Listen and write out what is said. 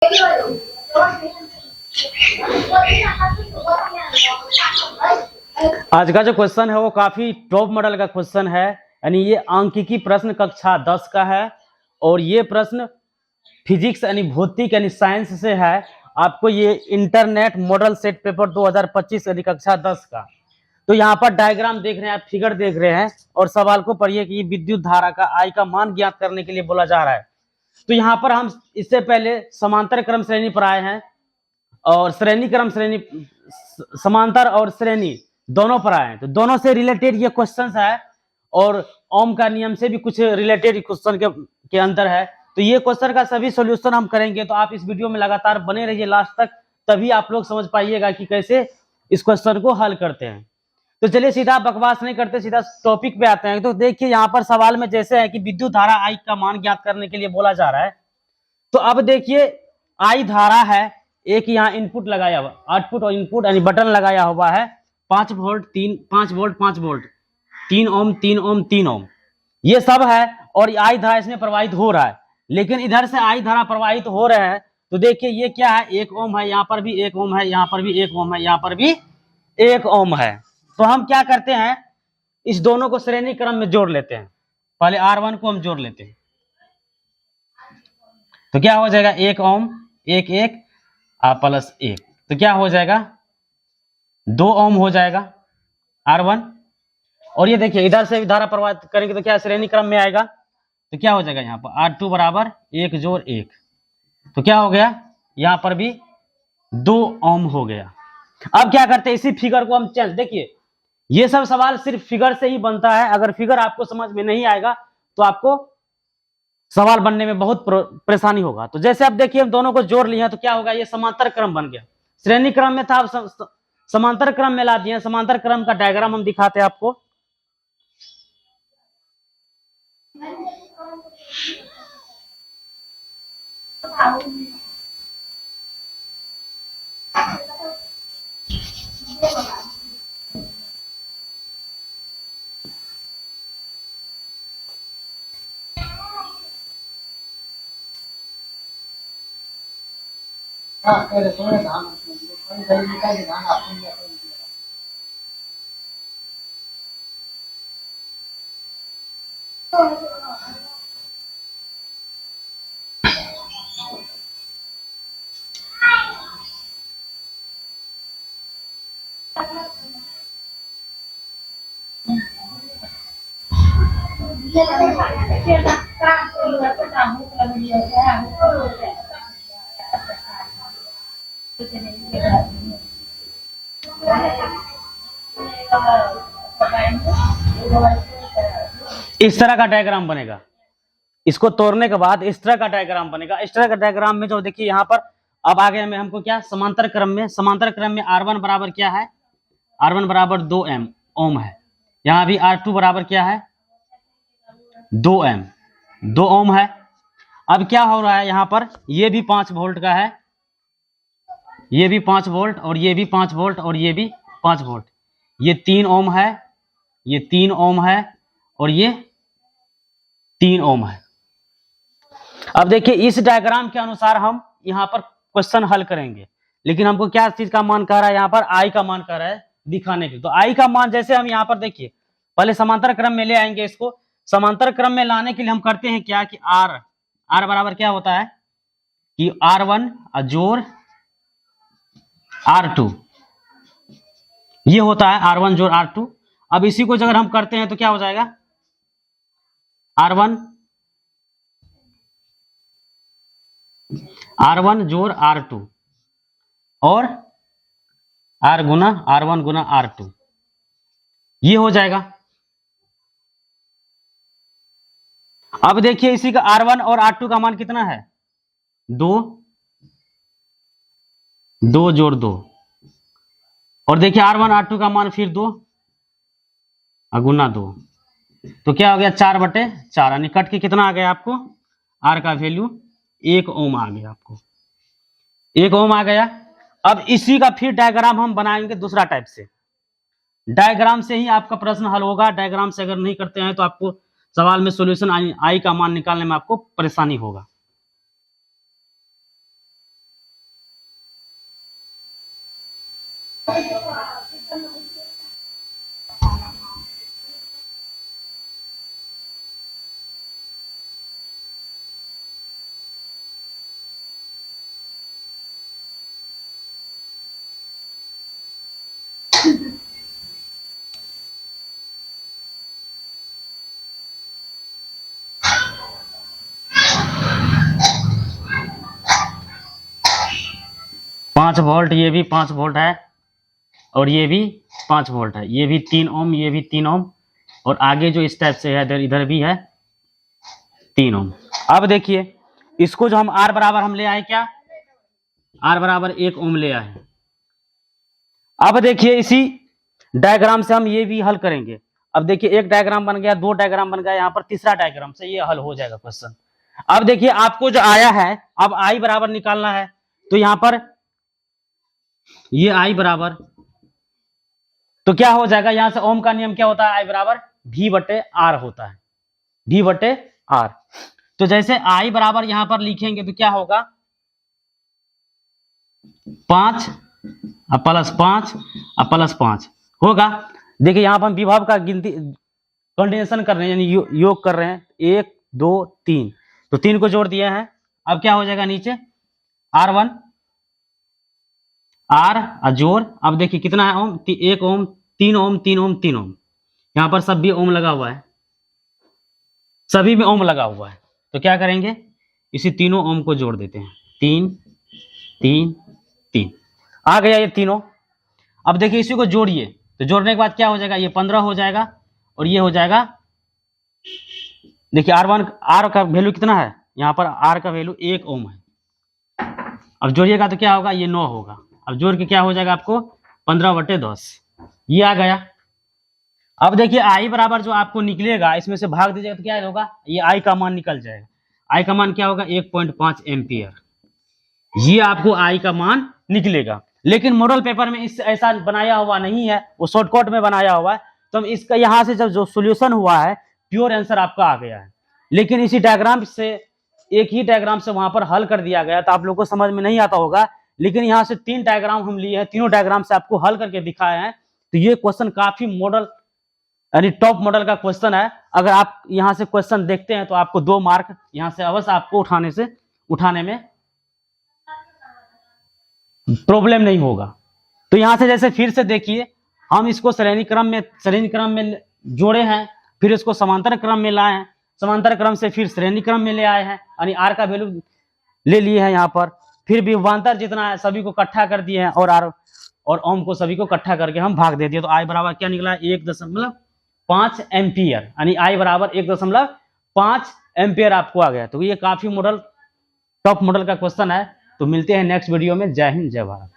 आज का जो क्वेश्चन है वो काफी टॉप मॉडल का क्वेश्चन है, यानी ये आंकिकी प्रश्न कक्षा 10 का है और ये प्रश्न फिजिक्स यानी भौतिक यानी साइंस से है। आपको ये इंटरनेट मॉडल सेट पेपर 2025 यानी कक्षा 10 का। तो यहाँ पर डायग्राम देख रहे हैं आप, फिगर देख रहे हैं और सवाल को पढ़िए कि विद्युत धारा का आई का मान ज्ञात करने के लिए बोला जा रहा है। तो यहाँ पर हम इससे पहले समांतर क्रम श्रेणी पर आए हैं और श्रेणी क्रम श्रेणी समांतर और श्रेणी दोनों पर आए हैं। तो दोनों से रिलेटेड ये क्वेश्चंस है और ओम का नियम से भी कुछ रिलेटेड क्वेश्चन के अंदर है। तो ये क्वेश्चन का सभी सॉल्यूशन हम करेंगे, तो आप इस वीडियो में लगातार बने रहिए लास्ट तक, तभी आप लोग समझ पाइएगा कि कैसे इस क्वेश्चन को हल करते हैं। तो चलिए सीधा बकवास नहीं करते, सीधा टॉपिक पे आते हैं। तो देखिए यहाँ पर सवाल में जैसे है कि विद्युत धारा आई का मान ज्ञात करने के लिए बोला जा रहा है। तो अब देखिए आई धारा है, एक यहाँ इनपुट लगाया हुआ, आउटपुट और इनपुट यानी बटन लगाया हुआ है, 5 वोल्ट 5 वोल्ट 5 वोल्ट 3 ओम 3 ओम 3 ओम ये सब है और आई धारा इसमें प्रवाहित हो रहा है। लेकिन इधर से आई धारा प्रवाहित हो रहे हैं तो देखिए ये क्या है, 1 ओम है, यहाँ पर भी 1 ओम है, यहाँ पर भी 1 ओम है, यहाँ पर भी 1 ओम है। तो हम क्या करते हैं, इस दोनों को श्रेणी क्रम में जोड़ लेते हैं। पहले R1 को हम जोड़ लेते हैं तो क्या हो जाएगा, 1 ओम 1 1 प्लस 1, तो क्या हो जाएगा 2 ओम हो जाएगा R1। और ये देखिए इधर से धारा प्रवाहित करेंगे तो क्या श्रेणी क्रम में आएगा, तो क्या हो जाएगा यहाँ पर R2 बराबर 1 जोड़ 1, तो क्या हो गया यहाँ पर भी 2 ओम हो गया। अब क्या करते हैं, इसी फिगर को हम चेंज, देखिए ये सब सवाल सिर्फ फिगर से ही बनता है। अगर फिगर आपको समझ में नहीं आएगा तो आपको सवाल बनने में बहुत परेशानी होगा। तो जैसे अब देखिए हम दोनों को जोड़ लिए तो क्या होगा, ये समांतर क्रम बन गया। श्रेणी क्रम में था, अब समांतर क्रम में ला दिए। समांतर क्रम का डायग्राम हम दिखाते हैं आपको। इस तरह का डायग्राम बनेगा, इसको तोड़ने के बाद इस तरह का डायग्राम बनेगा। इस तरह का डायग्राम में जो देखिए यहाँ पर अब आगे में हमको क्या, समांतर क्रम में R1 बराबर क्या है, R1 बराबर 2 ओम है। यहाँ भी R2 बराबर क्या है 2 ओम है। अब क्या हो रहा है यहाँ पर, ये भी 5 वोल्ट का है, ये भी 5 वोल्ट और ये भी 5 वोल्ट और ये भी 5 वोल्ट, ये 3 ओम है, ये 3 ओम है और ये 3 ओम है। अब देखिए इस डायग्राम के अनुसार हम यहाँ पर क्वेश्चन हल करेंगे, लेकिन हमको क्या चीज का मान कह रहा है, यहाँ पर आई का मान कह रहा है दिखाने के। तो आई का मान जैसे हम यहाँ पर देखिए पहले समांतर क्रम में ले आएंगे। इसको समांतर क्रम में लाने के लिए हम करते हैं क्या कि R बराबर क्या होता है कि R1 जोड़ R2, ये होता है R1 जोड़ R2। अब इसी को अगर हम करते हैं तो क्या हो जाएगा, R1 जोड़ R2 और R1 गुना R2, ये हो जाएगा। अब देखिए इसी का R1 और R2 का मान कितना है, 2 जोड़ 2, और देखिए R1 R2 का मान फिर 2 गुना 2, तो क्या हो गया 4/4, यानी कट के कितना आ गया आपको, R का वैल्यू 1 ओम आ गया, आपको 1 ओम आ गया। अब इसी का फिर डायग्राम हम बनाएंगे दूसरा टाइप से। डायग्राम से ही आपका प्रश्न हल होगा, डायग्राम से अगर नहीं करते हैं तो आपको सवाल में सॉल्यूशन आई का मान निकालने में आपको परेशानी होगा। 5 वोल्ट, ये भी 5 वोल्ट है और ये भी 5 वोल्ट है, ये भी 3 ओम, ये भी 3 ओम, और आगे जो इस टाइप से है इधर इधर भी है 3 ओम। अब देखिए इसको जो हम आर बराबर हम ले आए, क्या आर बराबर 1 ओम ले आए। अब देखिए इसी डायग्राम से हम ये भी हल करेंगे। अब देखिए एक डायग्राम बन गया, 2 डायग्राम बन गया, यहाँ पर तीसरा डायग्राम से ये हल हो जाएगा क्वेश्चन। अब देखिए आपको जो आया है, अब आई बराबर निकालना है, तो यहां पर ये आई बराबर, तो क्या हो जाएगा, यहां से ओम का नियम क्या होता है, आई बराबर V बटे आर होता है, V बटे आर। तो जैसे आई बराबर यहां पर लिखेंगे तो क्या होगा, 5 प्लस 5 प्लस 5 होगा। देखिए यहां पर हम विभव का गिनती कंटिन्यूएशन कर रहे हैं, यानी योग कर रहे हैं, 1 2 3, तो 3 को जोड़ दिए हैं। अब क्या हो जाएगा नीचे R1 आर जोड़, अब देखिए कितना है ओम, 1 ओम, 3 ओम, 3 ओम, 3 ओम, यहां पर सब भी ओम लगा हुआ है, सभी में ओम लगा हुआ है। तो क्या करेंगे, इसी तीनों ओम को जोड़ देते हैं, 3 3 3, आ गया ये तीनों। अब देखिए इसी को जोड़िए, तो जोड़ने के बाद क्या हो जाएगा, ये 15 हो जाएगा और ये हो जाएगा, देखिए R1 आर का वैल्यू कितना है, यहाँ पर आर का वैल्यू 1 ओम है। अब जोड़िएगा तो क्या होगा, ये 9 होगा। अब जोड़ के क्या हो जाएगा आपको, 15 बटे 10, ये आ गया। अब देखिए आई बराबर जो आपको निकलेगा, इसमें से भाग दीजिएगा तो क्या होगा, ये आई का मान निकल जाएगा। आई का मान क्या होगा, 1.5 एम्पियर, ये आपको आई का मान निकलेगा। लेकिन मॉडल पेपर में इस ऐसा बनाया हुआ नहीं है, वो शॉर्टकट में बनाया हुआ है। तो हम इसका यहां से जब जो सोल्यूशन हुआ है, प्योर आंसर आपका आ गया है। लेकिन इसी डायग्राम से, एक ही डायग्राम से वहां पर हल कर दिया गया, तो आप लोगों को समझ में नहीं आता होगा। लेकिन यहाँ से 3 डायग्राम हम लिए हैं, तीनों डायग्राम से आपको हल करके दिखाए हैं। तो ये क्वेश्चन काफी मॉडल यानी टॉप मॉडल का क्वेश्चन है। अगर आप यहाँ से क्वेश्चन देखते हैं तो आपको 2 मार्क यहाँ से अवश्य आपको उठाने में प्रॉब्लम नहीं होगा। तो यहां से जैसे फिर से देखिए, हम इसको श्रेणी क्रम में जोड़े हैं, फिर इसको समांतर क्रम में लाए हैं, समांतर क्रम से फिर श्रेणी क्रम में ले आए हैं, यानी आर का वैल्यू ले लिए हैं यहाँ पर, फिर विभवांतर जितना है सभी को इकट्ठा कर दिए हैं, और आर और ओम को सभी को इकट्ठा करके हम भाग दे दिए। तो आई बराबर क्या निकला, 1.5 एम्पियर, यानी आई बराबर 1.5 एम्पियर आपको आ गया। तो ये काफी मॉडल टॉप मॉडल का क्वेश्चन है। तो मिलते हैं नेक्स्ट वीडियो में। जय हिंद, जय भारत।